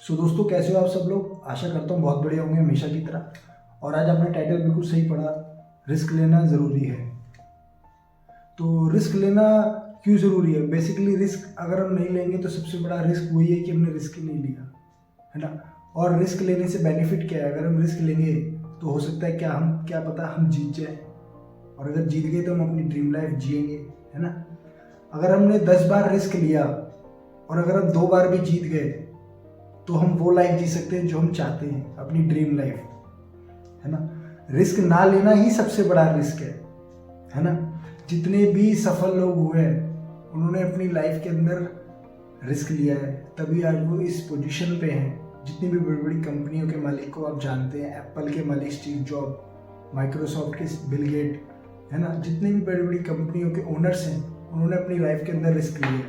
सो दोस्तों, कैसे हो आप सब लोग। आशा करता हूँ बहुत बढ़िया होंगे हमेशा की तरह। और आज आपने टाइटल बिल्कुल सही पढ़ा, रिस्क लेना ज़रूरी है। तो रिस्क लेना क्यों ज़रूरी है? बेसिकली रिस्क अगर हम नहीं लेंगे तो सबसे बड़ा रिस्क वही है कि हमने रिस्क ही नहीं लिया, है ना। और रिस्क लेने से बेनिफिट क्या है? अगर हम रिस्क लेंगे तो हो सकता है क्या पता हम जीत जाए। और अगर जीत गए तो हम अपनी ड्रीम लाइफ जिएंगे, है ना। अगर हमने 10 बार रिस्क लिया और अगर हम 2 बार भी जीत गए तो हम वो लाइफ जी सकते हैं जो हम चाहते हैं, अपनी ड्रीम लाइफ, है ना। रिस्क ना लेना ही सबसे बड़ा रिस्क है ना। जितने भी सफल लोग हुए हैं उन्होंने अपनी लाइफ के अंदर रिस्क लिया है, तभी आज वो इस पोजीशन पे हैं। जितनी भी बड़ी बड़ी कंपनियों के मालिक को आप जानते हैं, एप्पल के मालिक स्टीव जॉब, माइक्रोसॉफ्ट के बिल गेट, है ना। जितनी भी बड़ी बड़ी कंपनियों के ओनर्स हैं उन्होंने अपनी लाइफ के अंदर रिस्क लिया है।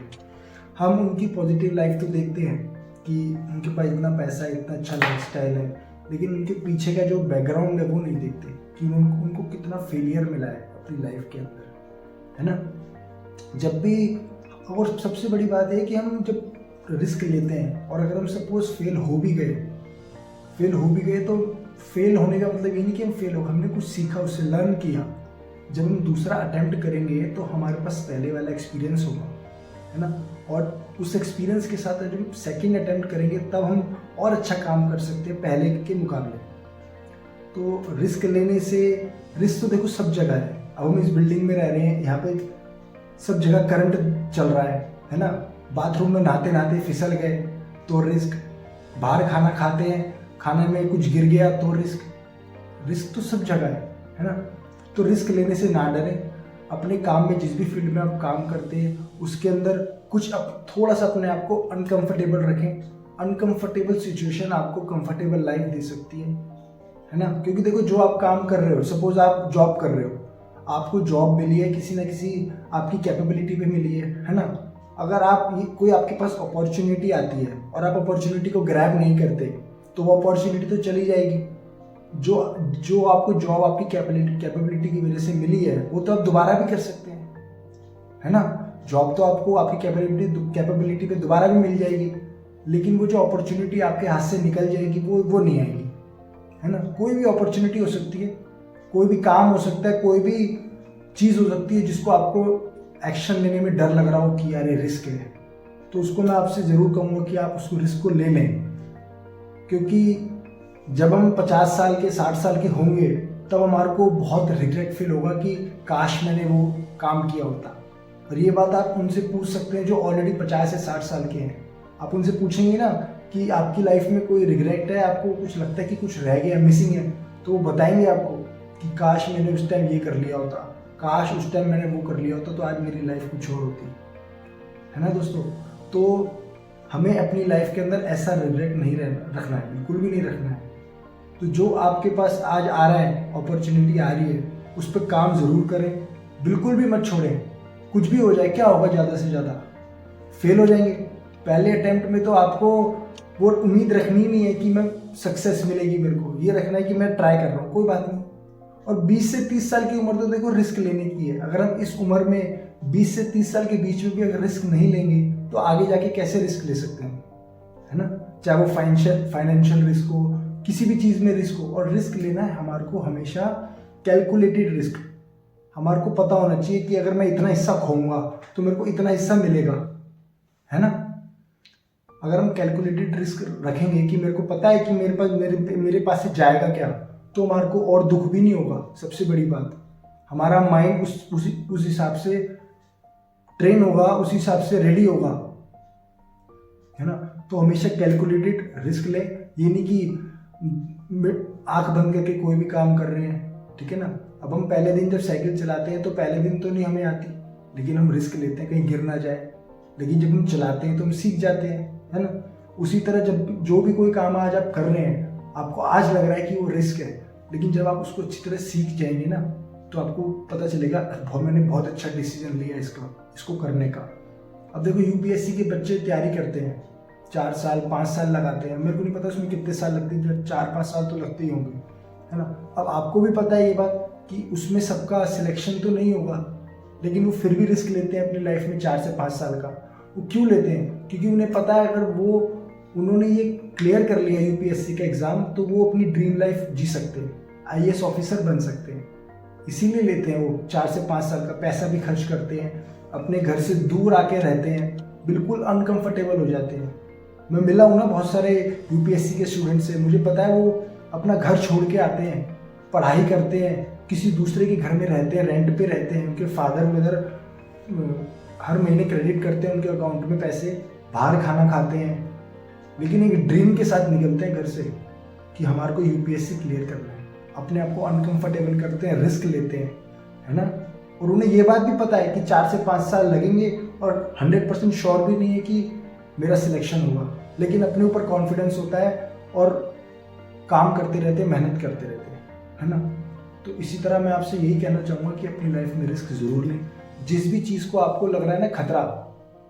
हम उनकी पॉजिटिव लाइफ तो देखते हैं कि उनके पास इतना पैसा है, इतना अच्छा लाइफस्टाइल है, लेकिन उनके पीछे का जो बैकग्राउंड है वो नहीं देखते कि उनको कितना फेलियर मिला है अपनी लाइफ के अंदर, है ना। जब भी, और सबसे बड़ी बात है कि हम जब रिस्क लेते हैं और अगर हम सपोज फेल हो भी गए तो फेल होने का मतलब ये नहीं कि हम फेल हो, हमने कुछ सीखा, उससे लर्न किया। जब हम दूसरा अटेम्प्ट करेंगे तो हमारे पास पहले वाला एक्सपीरियंस होगा, है ना। और उस एक्सपीरियंस के साथ जब हम सेकेंड अटेम्प्ट करेंगे तब हम और अच्छा काम कर सकते हैं पहले के मुकाबले। तो रिस्क लेने से, रिस्क तो देखो सब जगह है। अब हम इस बिल्डिंग में रह रहे हैं, यहाँ पे सब जगह करंट चल रहा है ना। बाथरूम में नहाते नहाते फिसल गए तो रिस्क, बाहर खाना खाते हैं, खाने में कुछ गिर गया तो रिस्क तो सब जगह है ना। तो रिस्क लेने से ना डरें। अपने काम में, जिस भी फील्ड में आप काम करते हैं उसके अंदर कुछ थोड़ा सा अपने आप को अनकंफर्टेबल रखें। अनकंफर्टेबल सिचुएशन आपको कंफर्टेबल लाइफ दे सकती है ना। क्योंकि देखो, जो आप काम कर रहे हो, सपोज आप जॉब कर रहे हो, आपको जॉब मिली है किसी ना किसी आपकी कैपेबिलिटी पे मिली है ना। अगर कोई आपके पास अपॉर्चुनिटी आती है और आप अपॉर्चुनिटी को ग्रैब नहीं करते तो वो अपॉर्चुनिटी तो चली जाएगी। जो आपको जॉब आपकी कैपेबिलिटी की वजह से मिली है वो तो आप दोबारा भी कर सकते हैं, है ना। जॉब तो आपको आपकी कैपेबिलिटी पे दोबारा भी मिल जाएगी, लेकिन वो जो अपॉर्चुनिटी आपके हाथ से निकल जाएगी वो नहीं आएगी, है ना। कोई भी अपॉर्चुनिटी हो सकती है, कोई भी काम हो सकता है, कोई भी चीज़ हो सकती है जिसको आपको एक्शन लेने में डर लग रहा हो कि यार ये रिस्क है, तो उसको मैं आपसे ज़रूर कहूँगा कि आप उसको रिस्क को ले लें। क्योंकि जब हम 50 साल के 60 साल के होंगे तब हमारे को बहुत रिग्रेट फील होगा कि काश मैंने वो काम किया होता। और ये बात आप उनसे पूछ सकते हैं जो ऑलरेडी 50 से 60 साल के हैं। आप उनसे पूछेंगे ना कि आपकी लाइफ में कोई रिग्रेट है, आपको कुछ लगता है कि कुछ रह गया, मिसिंग है, तो वो बताएंगे आपको कि काश मैंने उस टाइम ये कर लिया होता, काश उस टाइम मैंने वो कर लिया होता तो आज मेरी लाइफ कुछ और होती, है ना दोस्तों। तो हमें अपनी लाइफ के अंदर ऐसा रिग्रेट नहीं रखना है, बिल्कुल भी नहीं रखना है। तो जो आपके पास आज आ रहा है, अपॉर्चुनिटी आ रही है, उस पर काम ज़रूर करें, बिल्कुल भी मत छोड़ें। कुछ भी हो जाए, क्या होगा, ज़्यादा से ज़्यादा फेल हो जाएंगे। पहले अटेम्प्ट में तो आपको वो उम्मीद रखनी नहीं है कि मैं सक्सेस मिलेगी, मेरे को ये रखना है कि मैं ट्राई कर रहा हूँ, कोई बात नहीं। और 20 से 30 साल की उम्र तो देखो रिस्क लेने की है। अगर हम इस उम्र में 20 से 30 साल के बीच में भी अगर रिस्क नहीं लेंगे तो आगे जाके कैसे रिस्क ले सकते हैं, है ना। चाहे वो फाइनेंशियल रिस्क हो, किसी भी चीज़ में रिस्क हो। और रिस्क लेना है हमारे को हमेशा कैलकुलेटेड रिस्क। हमारे को पता होना चाहिए कि अगर मैं इतना हिस्सा खोऊंगा तो मेरे को इतना हिस्सा मिलेगा, है ना। अगर हम कैलकुलेटेड रिस्क रखेंगे कि मेरे को पता है कि मेरे पास से जाएगा क्या, तो हमारे को और दुख भी नहीं होगा। सबसे बड़ी बात, हमारा माइंड उस हिसाब से ट्रेन होगा, उस हिसाब से रेडी होगा, है ना। तो हमेशा कैलकुलेटेड रिस्क ले। ये नहीं कि आंख बंद करके कोई भी काम कर रहे हैं, ठीक है ना। अब हम पहले दिन जब साइकिल चलाते हैं तो पहले दिन तो नहीं हमें आती, लेकिन हम रिस्क लेते हैं कहीं गिर ना जाए। लेकिन जब हम चलाते हैं तो हम सीख जाते हैं, है ना। उसी तरह जब जो भी कोई काम आज आप कर रहे हैं, आपको आज लग रहा है कि वो रिस्क है, लेकिन जब आप उसको अच्छी तरह सीख जाएंगे ना तो आपको पता चलेगा मैंने बहुत अच्छा डिसीजन लिया इसको करने का। अब देखो, यूपीएससी के बच्चे तैयारी करते हैं, 4 साल 5 साल लगाते हैं। मेरे को नहीं पता उसमें कितने साल लगते हैं, 4-5 साल तो लगते ही होंगे, है ना। अब आपको भी पता है ये बात कि उसमें सबका सिलेक्शन तो नहीं होगा, लेकिन वो फिर भी रिस्क लेते हैं अपनी लाइफ में 4 से 5 साल का। वो क्यों लेते हैं? क्योंकि उन्हें पता है अगर वो उन्होंने ये क्लियर कर लिया यूपीएससी का एग्ज़ाम, तो वो अपनी ड्रीम लाइफ जी सकते हैं, आईएएस ऑफिसर बन सकते हैं। इसीलिए लेते हैं वो 4 से 5 साल का पैसा भी खर्च करते हैं, अपने घर से दूर आके रहते हैं, बिल्कुल अनकंफर्टेबल हो जाते हैं। मैं मिला हूँ ना बहुत सारे यूपीएससी के स्टूडेंट से, मुझे पता है वो अपना घर छोड़ के आते हैं, पढ़ाई करते हैं, किसी दूसरे के घर में रहते हैं, रेंट पे रहते हैं, उनके फादर मदर हर महीने क्रेडिट करते हैं उनके अकाउंट में पैसे, बाहर खाना खाते हैं, लेकिन एक ड्रीम के साथ निकलते हैं घर से कि हमारे को यूपीएससी क्लियर करना है। अपने आप को अनकंफर्टेबल करते हैं, रिस्क लेते हैं, है ना। और उन्हें ये बात भी पता है कि 4 से 5 साल लगेंगे और 100% श्योर भी नहीं है कि मेरा सिलेक्शन होगा, लेकिन अपने ऊपर कॉन्फिडेंस होता है और काम करते रहते हैं, मेहनत करते रहते हैं, है ना। तो इसी तरह मैं आपसे यही कहना चाहूँगा कि अपनी लाइफ में रिस्क ज़रूर लें। जिस भी चीज़ को आपको लग रहा है ना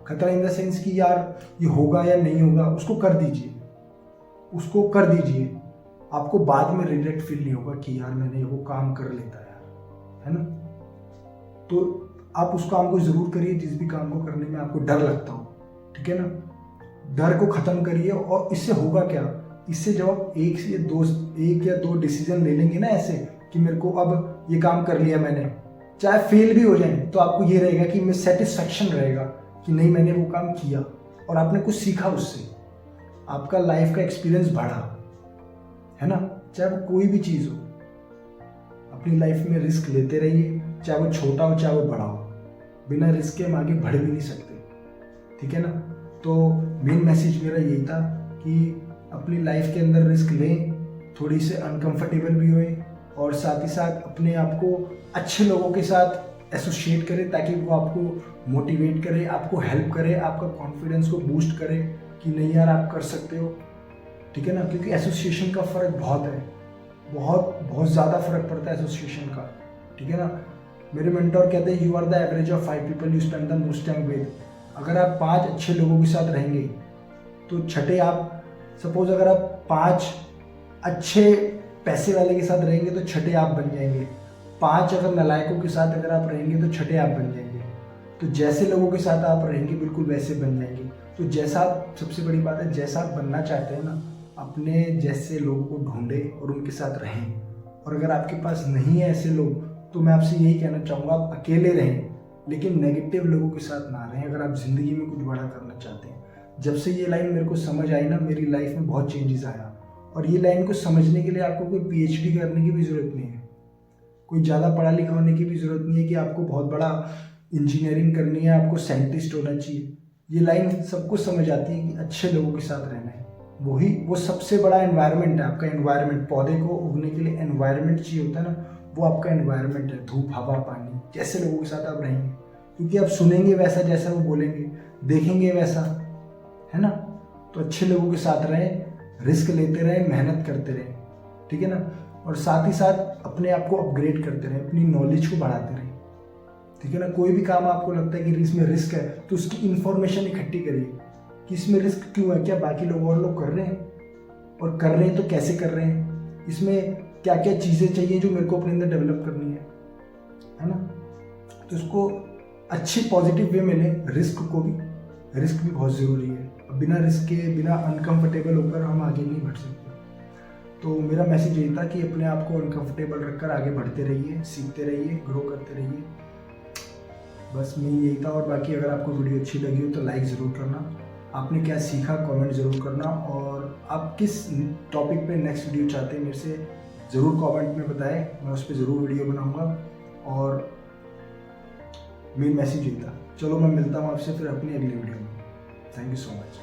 खतरा इन द सेंस कि यार ये होगा या नहीं होगा, उसको कर दीजिए, उसको कर दीजिए। आपको बाद में रिग्रेट फील नहीं होगा कि यार मैंने वो काम कर लेता यार, है ना। तो आप उस काम को ज़रूर करिए जिस भी काम को करने में आपको डर लगता हो, ठीक है ना। डर को ख़त्म करिए। और इससे होगा क्या, इससे जब आप एक या दो डिसीजन ले लेंगे ना ऐसे कि मेरे को अब ये काम कर लिया मैंने, चाहे फेल भी हो जाए तो आपको ये रहेगा कि मैं सेटिस्फैक्शन रहेगा कि नहीं मैंने वो काम किया और आपने कुछ सीखा उससे, आपका लाइफ का एक्सपीरियंस बढ़ा, है ना। चाहे वो कोई भी चीज़ हो, अपनी लाइफ में रिस्क लेते रहिए, चाहे वो छोटा हो चाहे वो बड़ा हो। बिना रिस्क के हम आगे बढ़ भी नहीं सकते, ठीक है ना। तो मेन मैसेज मेरा यही था कि अपनी लाइफ के अंदर रिस्क लें, थोड़ी से अनकंफर्टेबल भी होए और साथ ही साथ अपने आप को अच्छे लोगों के साथ एसोसिएट करें ताकि वो आपको मोटिवेट करे, आपको हेल्प करे, आपका कॉन्फिडेंस को बूस्ट करे कि नहीं यार आप कर सकते हो, ठीक है ना। क्योंकि एसोसिएशन का फ़र्क बहुत है, बहुत ज़्यादा फ़र्क पड़ता है एसोसिएशन का, ठीक है ना। मेरे मेंटोर कहते हैं you are the average of 5 people you spend the most time with. अगर आप 5 अच्छे लोगों के साथ रहेंगे तो छठे आप, सपोज अगर आप 5 अच्छे पैसे वाले के साथ रहेंगे तो छठे आप बन जाएंगे। 5 अगर नालायकों के साथ अगर आप रहेंगे तो छठे आप बन जाएंगे। तो जैसे लोगों के साथ आप रहेंगे बिल्कुल वैसे बन जाएंगे। तो जैसा आप, सबसे बड़ी बात है, जैसा आप बनना चाहते हैं ना, अपने जैसे लोगों को ढूंढें और उनके साथ रहें। और अगर आपके पास नहीं है ऐसे लोग तो मैं आपसे यही कहना चाहूँगा आप अकेले रहें, लेकिन नेगेटिव लोगों के साथ ना रहें अगर आप ज़िंदगी में कुछ बड़ा करना चाहते हैं। जब से ये लाइन मेरे को समझ आई ना, मेरी लाइफ में बहुत चेंजेस आया। और ये लाइन को समझने के लिए आपको कोई पीएचडी करने की भी ज़रूरत नहीं है, कोई ज़्यादा पढ़ा लिखा होने की भी ज़रूरत नहीं है कि आपको बहुत बड़ा इंजीनियरिंग करनी है, आपको साइंटिस्ट होना चाहिए। ये लाइन सबको समझ आती है कि अच्छे लोगों के साथ रहना है। वो सबसे बड़ा एनवायरनमेंट है आपका। एनवायरनमेंट, पौधे को उगने के लिए एनवायरनमेंट चाहिए होता है ना, वो आपका एनवायरनमेंट है। धूप, हवा, पानी, जैसे लोगों के साथ आप रहेंगे, क्योंकि आप सुनेंगे वैसा जैसा वो बोलेंगे, देखेंगे वैसा, है ना। तो अच्छे लोगों के साथ रहें, रिस्क लेते रहें, मेहनत करते रहें, ठीक है ना। और साथ ही साथ अपने आप को अपग्रेड करते रहें, अपनी नॉलेज को बढ़ाते रहें, ठीक है ना। कोई भी काम आपको लगता है कि इसमें रिस्क है तो उसकी इन्फॉर्मेशन इकट्ठी करिए कि इसमें रिस्क क्यों है, क्या बाकी लोग और लोग कर रहे हैं, और कर रहे हैं तो कैसे कर रहे हैं, इसमें क्या क्या चीज़ें चाहिए जो मेरे को अपने अंदर डेवलप करनी है ना। तो इसको अच्छी पॉजिटिव वे में लें। रिस्क भी बहुत ज़रूरी है। बिना रिस्क के, बिना अनकंफर्टेबल होकर हम आगे नहीं बढ़ सकते। तो मेरा मैसेज यही था कि अपने आप को अनकंफर्टेबल रखकर आगे बढ़ते रहिए, सीखते रहिए, ग्रो करते रहिए। बस मैं यही था। और बाकी अगर आपको वीडियो अच्छी लगी हो तो लाइक ज़रूर करना। आपने क्या सीखा कमेंट ज़रूर करना, और आप किस टॉपिक पे नेक्स्ट वीडियो चाहते हैं मेरे से ज़रूर कमेंट में बताएं, मैं उस पर ज़रूर वीडियो बनाऊंगा। और मेन मैसेज यही था। चलो मैं मिलता हूँ आपसे फिर अपनी अगली वीडियो में। Thank you so much.